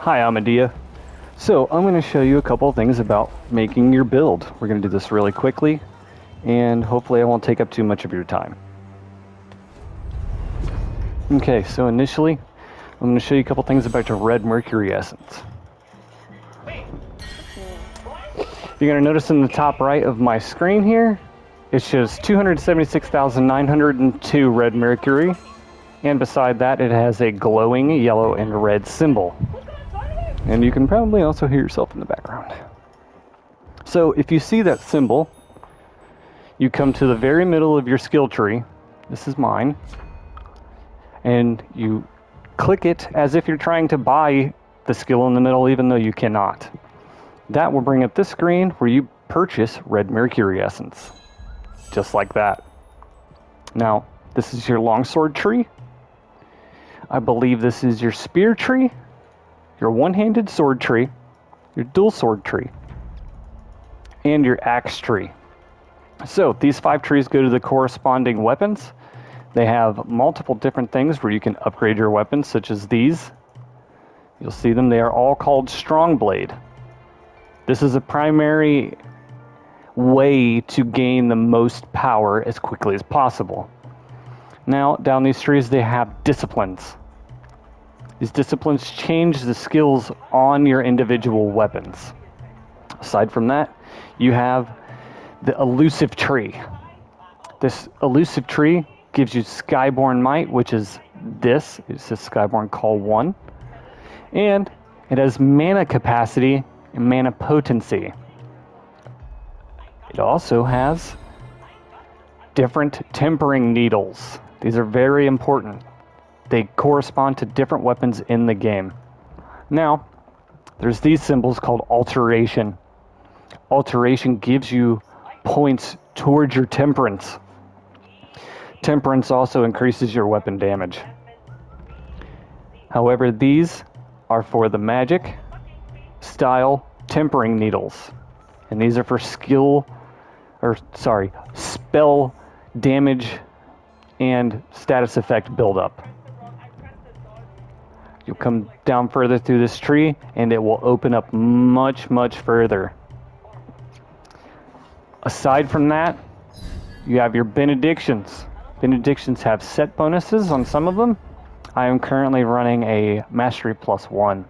Hi, I'm Adia. So I'm going to show you a couple of things about making your build. We're going to do this really quickly, and hopefully I won't take up too much of your time. Okay, so initially, I'm going to show you a couple things about your red mercury essence. You're going to notice in the top right of my screen here, it shows 276,902 red mercury, and beside that it has a glowing yellow and red symbol. And you can probably also hear yourself in the background. So if you see that symbol, you come to the very middle of your skill tree. This is mine. And you click it as if you're trying to buy the skill in the middle, even though you cannot. That will bring up this screen where you purchase red mercury essence. Just like that. Now, this is your longsword tree. I believe this is your spear tree, your one-handed sword tree, your dual sword tree, and your axe tree. So these 5 trees go to the corresponding weapons. They have multiple different things where you can upgrade your weapons, such as these. You'll see them. They are all called Strong Blade. This is a primary way to gain the most power as quickly as possible. Now, down these trees, they have disciplines. These disciplines change the skills on your individual weapons. Aside from that, you have the elusive tree. This elusive tree gives you Skyborn Might, which is this. It says Skyborn Call 1. And it has mana capacity and mana potency. It also has different tempering needles. These are very important. They correspond to different weapons in the game. Now, there's these symbols called alteration. Alteration gives you points towards your temperance. Temperance also increases your weapon damage. However, these are for the magic style tempering needles. And these are for spell damage and status effect buildup. You'll come down further through this tree and it will open up much, much further. Aside from that, you have your benedictions. Benedictions have set bonuses on some of them. I am currently running a Mastery +1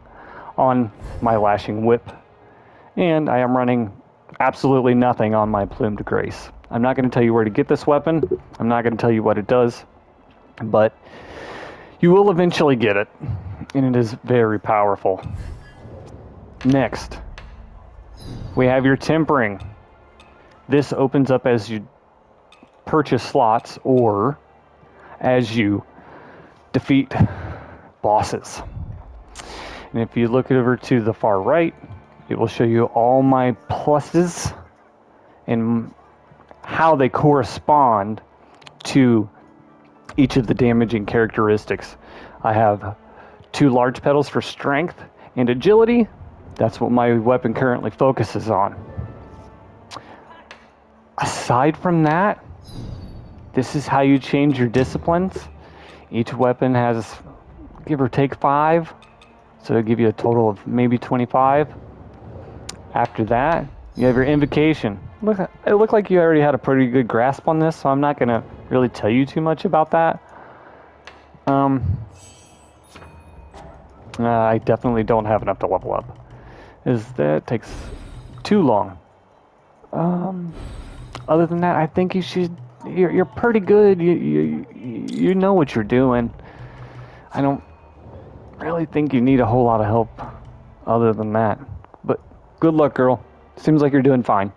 on my Lashing Whip, and I am running absolutely nothing on my Plumed Grace. I'm not going to tell you where to get this weapon. I'm not going to tell you what it does, but you will eventually get it, and it is very powerful. Next, we have your tempering. This opens up as you purchase slots or as you defeat bosses. And if you look over to the far right, it will show you all my pluses and how they correspond to each of the damaging characteristics. I have 2 large petals for strength and agility. That's what my weapon currently focuses on. Aside from that, this is how you change your disciplines. Each weapon has, give or take, 5, so it'll give you a total of maybe 25. After that, you have your invocation. It looked like you already had a pretty good grasp on this, so I'm not going to really tell you too much about that. I definitely don't have enough to level up, as that takes too long. Other than that, I think you're pretty good. You know what you're doing. I don't really think you need a whole lot of help other than that. But good luck, girl. Seems like you're doing fine.